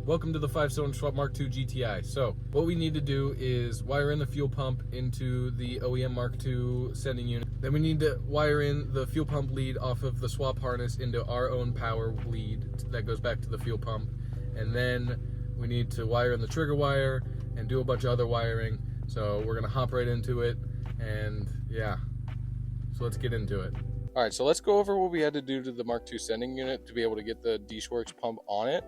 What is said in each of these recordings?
Welcome to the 5-cylinder swap Mark II GTI. So what we need to do is wire in the fuel pump into the OEM Mark II sending unit. Then we need to wire in the fuel pump lead off of the swap harness into our own power lead that goes back to the fuel pump. And then we need to wire in the trigger wire and do a bunch of other wiring. So we're gonna hop right into it, and yeah, so let's get into it. All right, so let's go over what we had to do to the Mark II sending unit to be able to get the D-Schwartz pump on it.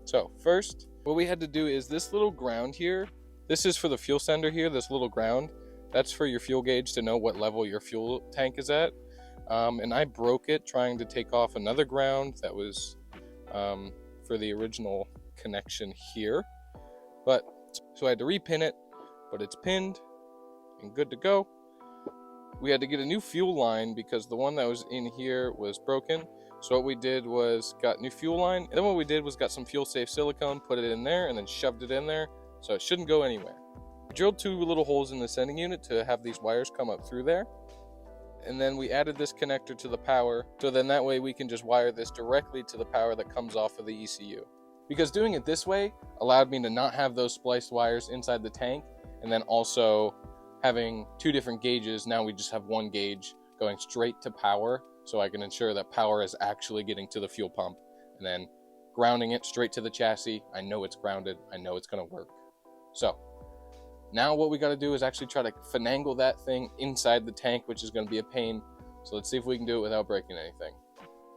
So first, what we had to do is this little ground here. This is for the fuel sender here, this little ground. That's for your fuel gauge to know what level your fuel tank is at. And I broke it trying to take off another ground that was for the original connection here. So I had to repin it, but it's pinned and good to go. We had to get a new fuel line because the one that was in here was broken. So what we did was got new fuel line. And then what we did was got some fuel safe silicone, put it in there, and then shoved it in there. So it shouldn't go anywhere. We drilled two little holes in the sending unit to have these wires come up through there. And then we added this connector to the power. So then that way we can just wire this directly to the power that comes off of the ECU. Because doing it this way allowed me to not have those spliced wires inside the tank. And then also having two different gauges, now we just have one gauge going straight to power, so I can ensure that power is actually getting to the fuel pump, and then grounding it straight to the chassis. I know it's grounded, I know it's gonna work. So now what we gotta do is actually try to finagle that thing inside the tank, which is gonna be a pain. So let's see if we can do it without breaking anything.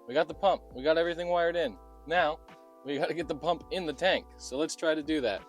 We got the pump, we got everything wired in. Now we gotta get the pump in the tank, so let's try to do that.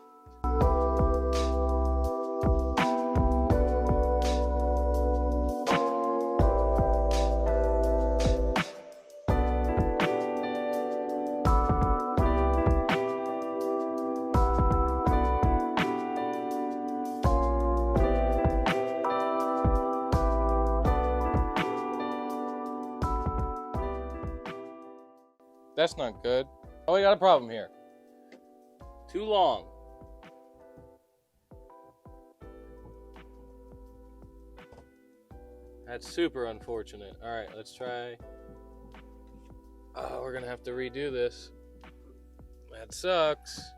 That's not good. Oh, we got a problem here. Too long. That's super unfortunate. All right, let's try. Oh, we're gonna have to redo this. That sucks.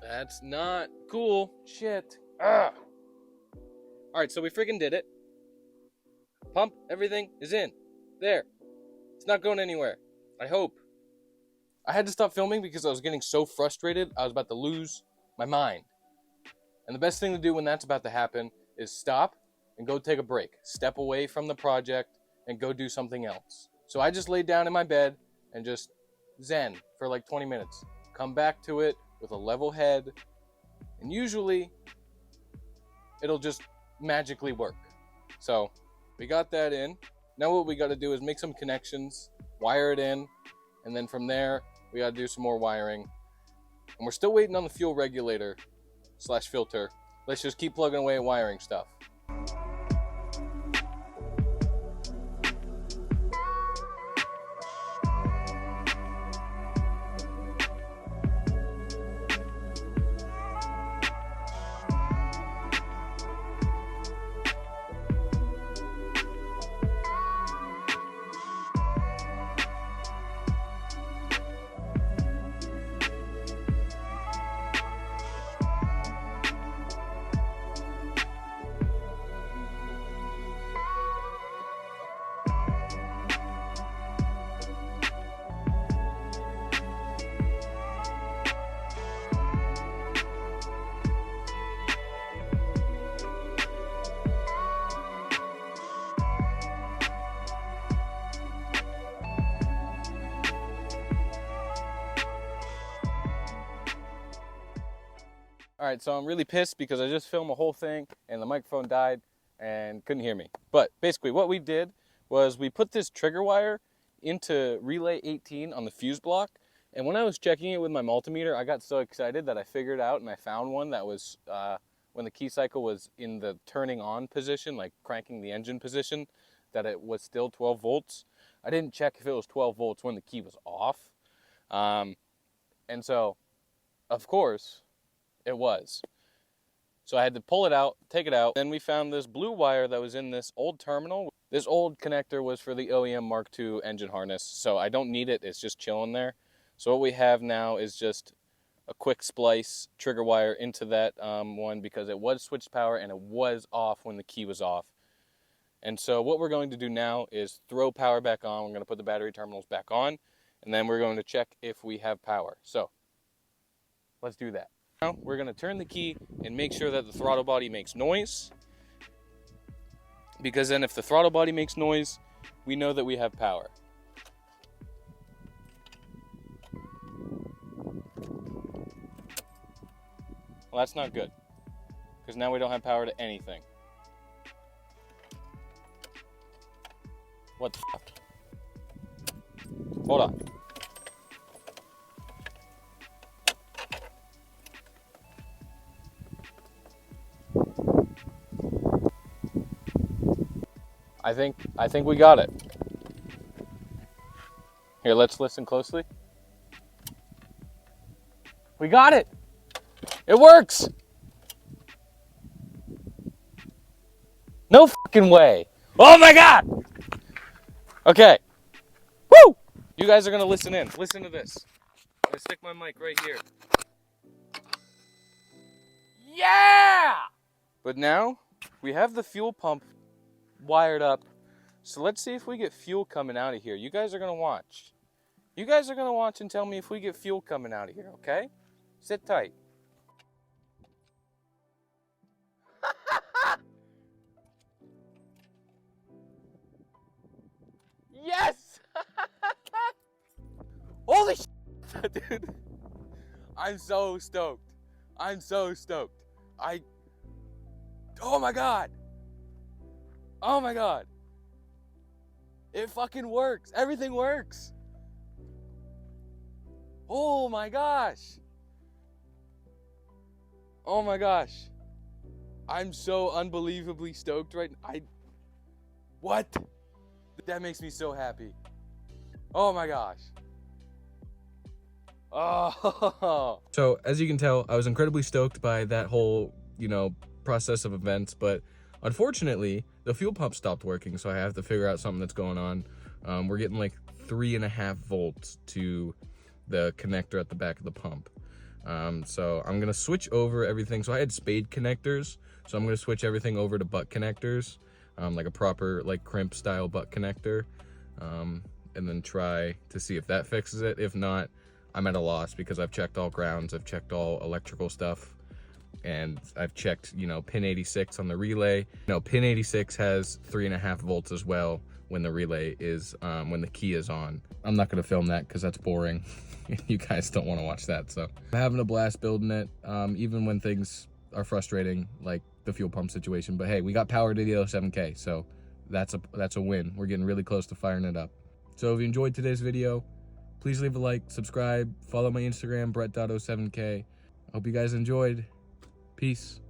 That's not cool. Shit. Ah. All right, so we freaking did it. Pump, everything is in. There. It's not going anywhere. I hope. I had to stop filming because I was getting so frustrated. I was about to lose my mind. And the best thing to do when that's about to happen is stop and go take a break. Step away from the project and go do something else. So I just laid down in my bed and just zen for like 20 minutes. Come back to it with a level head, and usually it'll just magically work. So we got that in. Now what we got to do is make some connections, wire it in, and then from there we got to do some more wiring. And we're still waiting on the fuel regulator / filter. Let's just keep plugging away at wiring stuff. All right, so I'm really pissed because I just filmed a whole thing and the microphone died and couldn't hear me. But basically what we did was we put this trigger wire into relay 18 on the fuse block. And when I was checking it with my multimeter, I got so excited that I figured out and I found one that was when the key cycle was in the turning on position, like cranking the engine position, that it was still 12 volts. I didn't check if it was 12 volts when the key was off. And so, of course, it was. So I had to pull it out, take it out. Then we found this blue wire that was in this old terminal. This old connector was for the OEM Mark II engine harness, so I don't need it. It's just chilling there. So what we have now is just a quick splice trigger wire into that one, because it was switched power and it was off when the key was off. And so what we're going to do now is throw power back on. We're going to put the battery terminals back on, and then we're going to check if we have power. So let's do that. Now we're going to turn the key and make sure that the throttle body makes noise, because then if the throttle body makes noise, we know that we have power. Well, that's not good, because now we don't have power to anything. What the fuck? Hold on. I think we got it. Here, let's listen closely. We got it! It works! No fucking way! Oh my god! Okay. Woo! You guys are gonna listen in. Listen to this. I'm gonna stick my mic right here. Yeah! But now, we have the fuel pump wired up. So let's see if we get fuel coming out of here. You guys are gonna watch. You guys are gonna watch and tell me if we get fuel coming out of here, okay? Sit tight. Yes! Holy shit, dude. I'm so stoked. I'm so stoked. Oh my god. Oh my god. It fucking works. Everything works. Oh my gosh. Oh my gosh. I'm so unbelievably stoked right now. What? That makes me so happy. Oh my gosh. Oh. So as you can tell, I was incredibly stoked by that whole, process of events, but unfortunately, the fuel pump stopped working, so I have to figure out something that's going on. We're getting like 3.5 volts to the connector at the back of the pump. So I'm gonna switch over everything. So I had spade connectors, so I'm gonna switch everything over to butt connectors, like a proper crimp style butt connector, and then try to see if that fixes it. If not, I'm at a loss, because I've checked all grounds, I've checked all electrical stuff, and I've checked, pin 86 on the relay. Pin 86 has 3.5 volts as well when the relay is, when the key is on. I'm not gonna film that because that's boring. You guys don't want to watch that. So I'm having a blast building it, even when things are frustrating, like the fuel pump situation. But hey, we got power to the 07K, so that's a win. We're getting really close to firing it up. So if you enjoyed today's video, please leave a like, subscribe, follow my Instagram, Brett.07K. Hope you guys enjoyed. Peace.